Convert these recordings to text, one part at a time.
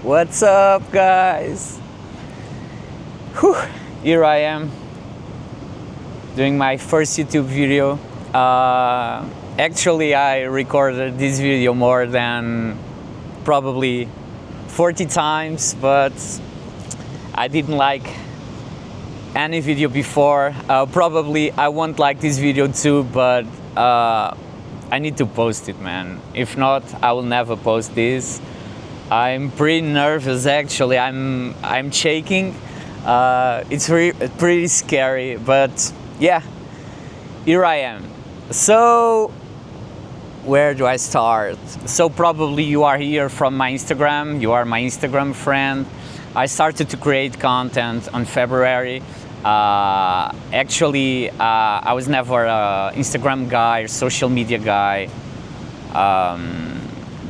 What's up, guys? Whew, here I am doing my first YouTube video. Actually, I recorded this video more than probably 40 times, but I didn't like any video before. Probably I won't like this video too, but I need to post it, man. If not, I will never post this. I'm pretty nervous, actually. I'm shaking. It's pretty scary, but yeah, here I am. So where do I start? So probably you are here from my Instagram. You are my Instagram friend. I started to create content on February. Actually, I was never an Instagram guy or social media guy.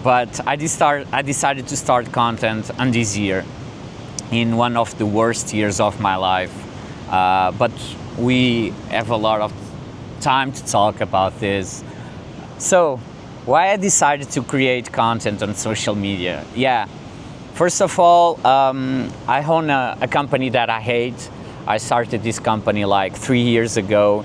But I decided to start content on this year, in one of the worst years of my life. But we have a lot of time to talk about this. So, why I decided to create content on social media? Yeah, first of all, I own a company that I hate. I started this company like 3 years ago,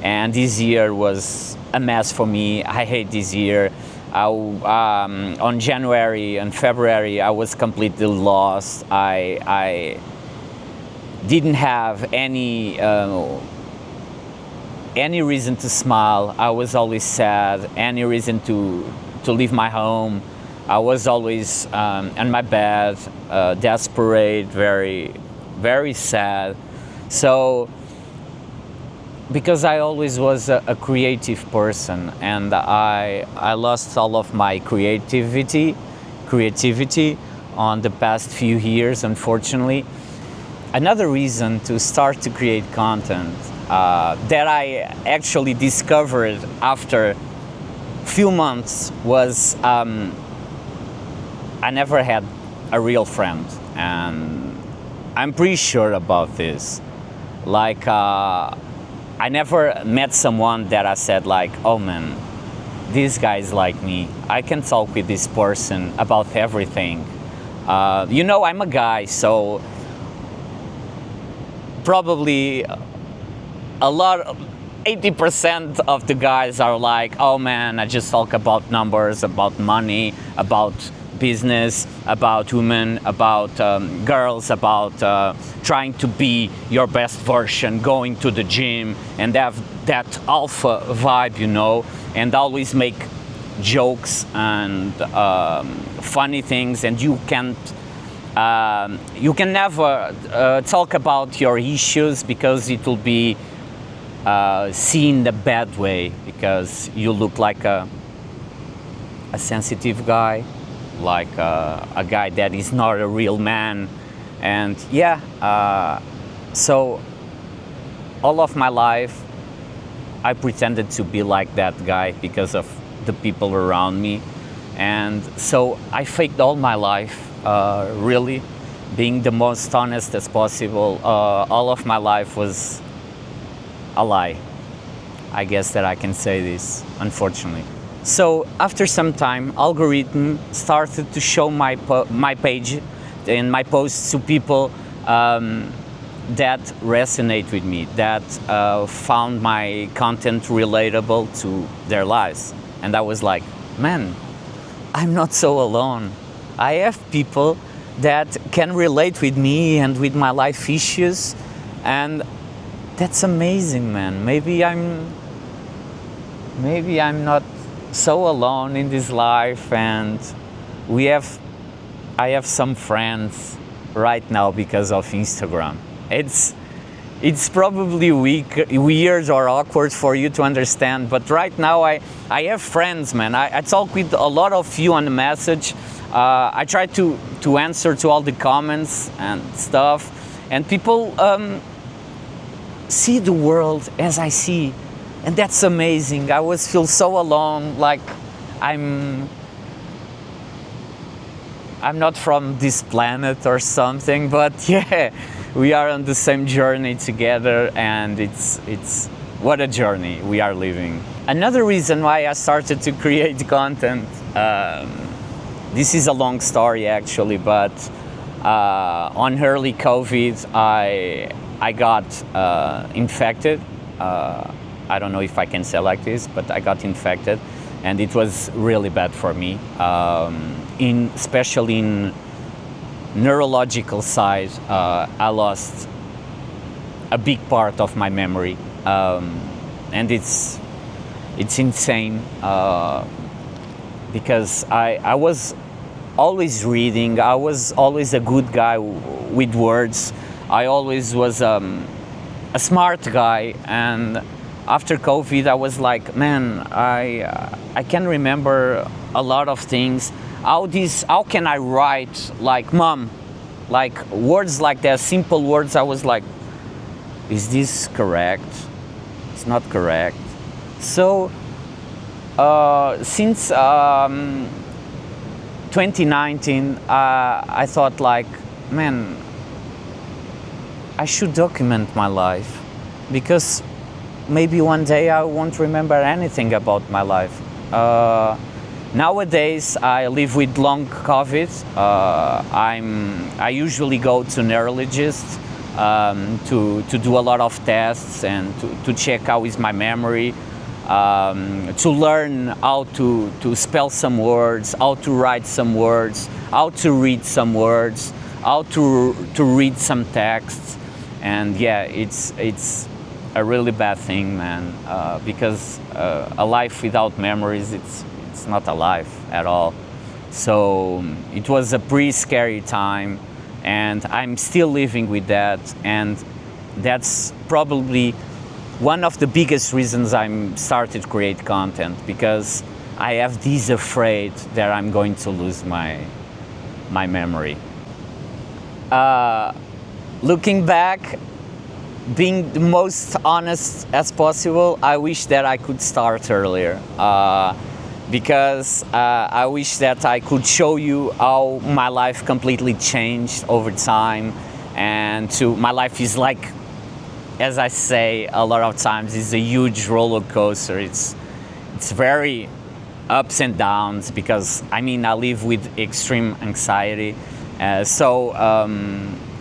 and this year was a mess for me. I hate this year. On January and February, I was completely lost. I didn't have any reason to smile. I was always sad. Any reason to leave my home. I was always on my bed, desperate, very, very sad. So, because I always was a creative person, and I lost all of my creativity on the past few years, unfortunately. Another reason to start to create content that I actually discovered after few months was I never had a real friend, and I'm pretty sure about this. Like, I never met someone that I said like, oh man, this guy's like me. I can talk with this person about everything. I'm a guy, so probably a lot, 80% of the guys are like, oh man, I just talk about numbers, about money, about business, about women, about girls, about trying to be your best version, going to the gym, and have that alpha vibe, and always make jokes and funny things, and you can never talk about your issues because it will be seen the bad way, because you look like a sensitive guy, like a guy that is not a real man. And yeah, so all of my life I pretended to be like that guy because of the people around me, and so I faked all my life, really being the most honest as possible. All of my life was a lie. I guess that I can say this, unfortunately. So after some time, algorithm started to show my page and my posts to people that resonate with me, that found my content relatable to their lives. And I was like, man, I'm not so alone. I have people that can relate with me and with my life issues, and that's amazing, man. Maybe I'm not so alone in this life, and I have some friends right now because of Instagram. It's probably weird or awkward for you to understand, but right now I have friends, man. I talk with a lot of you on the message. I try to answer to all the comments and stuff, and people see the world as I see, and that's amazing. I always feel so alone, like I'm not from this planet or something, but yeah, we are on the same journey together, and it's what a journey we are living. Another reason why I started to create content this is a long story actually, but on early COVID, I got infected. I don't know if I can say like this, but I got infected, and it was really bad for me. Especially in neurological side, I lost a big part of my memory, and it's insane because I was always reading. I was always a good guy with words. I always was a smart guy, and after COVID, I was like, man, I can remember a lot of things. How can I write like mom, like words like that, simple words? I was like, is this correct? It's not correct. So since 2019, I thought like, man, I should document my life, because maybe one day I won't remember anything about my life. Nowadays, I live with long COVID. I usually go to neurologists to do a lot of tests and to check how is my memory, to learn how to spell some words, how to write some words, how to read some words, how to read some texts. And yeah, it's a really bad thing, man, because a life without memories, it's not a life at all. So it was a pretty scary time, and I'm still living with that, and that's probably one of the biggest reasons I'm started to create content, because I have this afraid that I'm going to lose my memory. Looking back, being the most honest as possible, I wish that I could start earlier, because I wish that I could show you how my life completely changed over time, and my life is like, as I say a lot of times, it's a huge roller coaster. It's very ups and downs, because I mean I live with extreme anxiety, so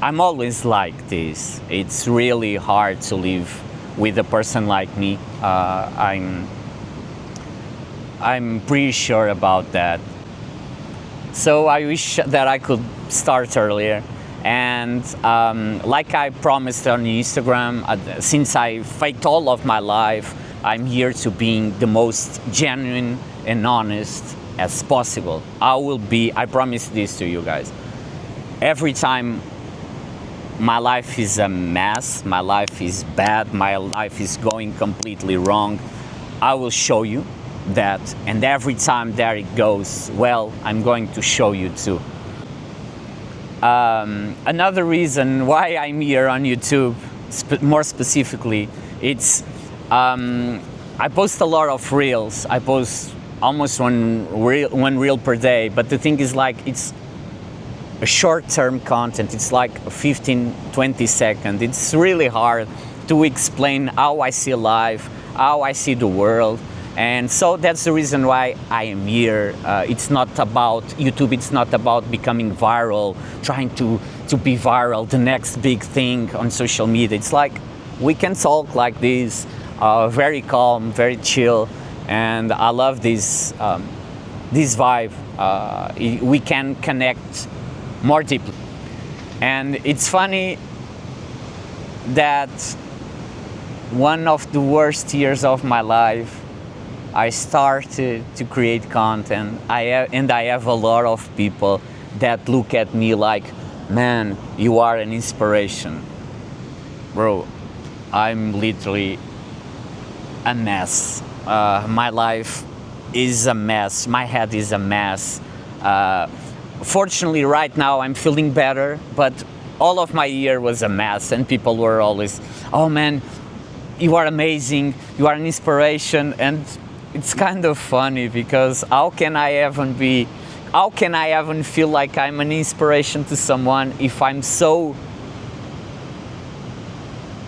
I'm always like this. It's really hard to live with a person like me. I'm pretty sure about that. So I wish that I could start earlier. And like I promised on Instagram, since I faked all of my life, I'm here to being the most genuine and honest as possible. I promise this to you guys. Every time my life is a mess, my life is bad, my life is going completely wrong, I will show you that. And every time that it goes well, I'm going to show you too. Another reason why I'm here on YouTube, more specifically, it's I post a lot of reels. I post almost one reel per day, but the thing is, like, it's a short-term content. It's like 15-20 seconds. It's really hard to explain how I see life, how I see the world. And so that's the reason why I am here. It's not about YouTube, it's not about becoming viral, trying to be viral, the next big thing on social media. It's like, we can talk like this, very calm, very chill, and I love this vibe. We can connect more deeply. And it's funny that one of the worst years of my life, I started to create content. I have a lot of people that look at me like, man, you are an inspiration. Bro, I'm literally a mess. My life is a mess. My head is a mess. Fortunately, right now I'm feeling better, but all of my year was a mess, and people were always, oh man, you are amazing, you are an inspiration. And it's kind of funny, because how can I even feel like I'm an inspiration to someone if I'm so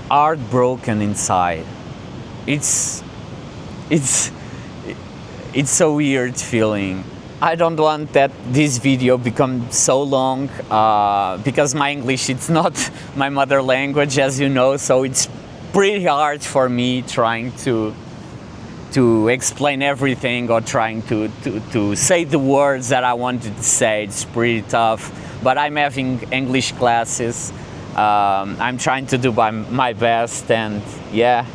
heartbroken inside? It's a weird feeling. I don't want that this video become so long because my English it's not my mother language, as you know, so it's pretty hard for me trying to explain everything or trying to say the words that I wanted to say. It's pretty tough, but I'm having English classes. I'm trying to do my best, and yeah,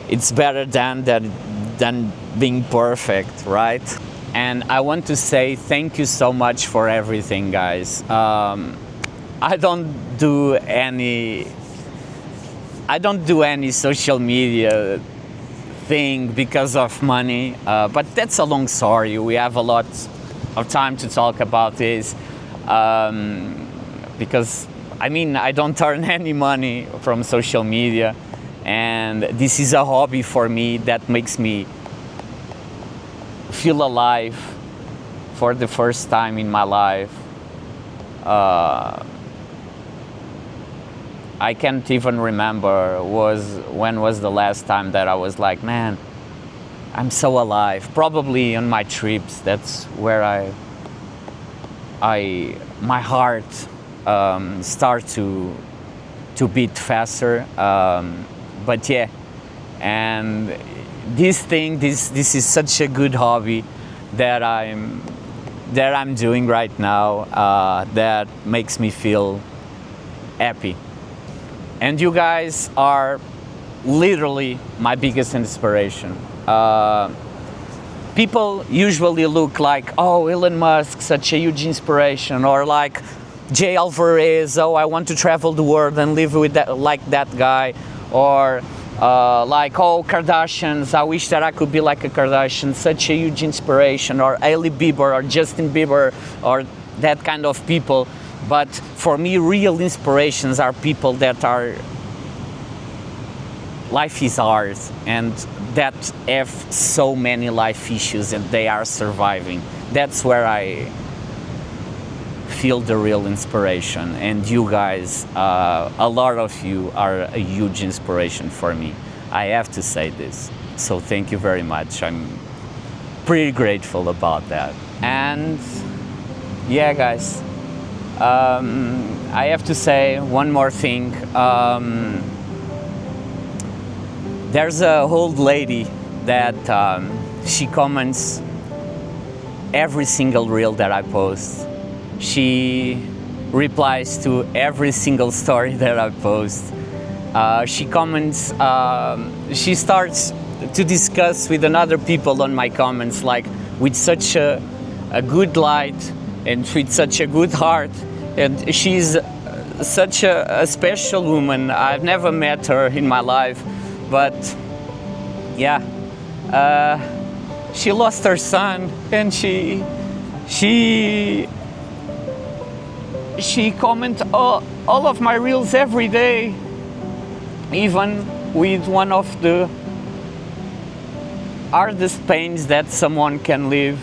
it's better than being perfect, right? And I want to say thank you so much for everything, guys. I don't do any social media thing because of money, but that's a long story. We have a lot of time to talk about this, because I mean, I don't earn any money from social media, and this is a hobby for me that makes me feel alive for the first time in my life. I can't even remember when was the last time that I was like, man, I'm so alive. Probably on my trips. That's where my heart start to beat faster. But yeah, and this is such a good hobby that I'm doing right now, that makes me feel happy. And you guys are literally my biggest inspiration. People usually look like, oh, Elon Musk, such a huge inspiration, or like Jay Alvarez, oh, I want to travel the world and live with like that guy, or like, oh, Kardashians, I wish that I could be like a Kardashian, such a huge inspiration, or Hailey Bieber, or Justin Bieber, or that kind of people. But for me, real inspirations are people that are, life is hard, and that have so many life issues and they are surviving. That's where I feel the real inspiration. And you guys, a lot of you are a huge inspiration for me. I have to say this. So thank you very much. I'm pretty grateful about that. And yeah, guys, I have to say one more thing. There's a old lady that she comments every single reel that I post. She replies to every single story that I post. She comments, she starts to discuss with another people on my comments, like with such a good light and with such a good heart. And she's such a special woman. I've never met her in my life, but yeah, she lost her son, and she comments all of my reels every day, even with one of the hardest pains that someone can live.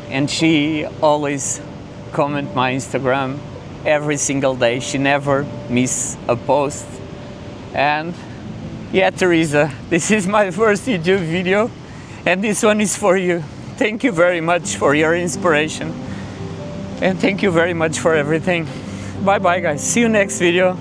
And she always comments my Instagram every single day. She never misses a post. And yeah, Teresa, this is my first YouTube video, and this one is for you. Thank you very much for your inspiration, and thank you very much for everything. Bye bye, guys. See you next video.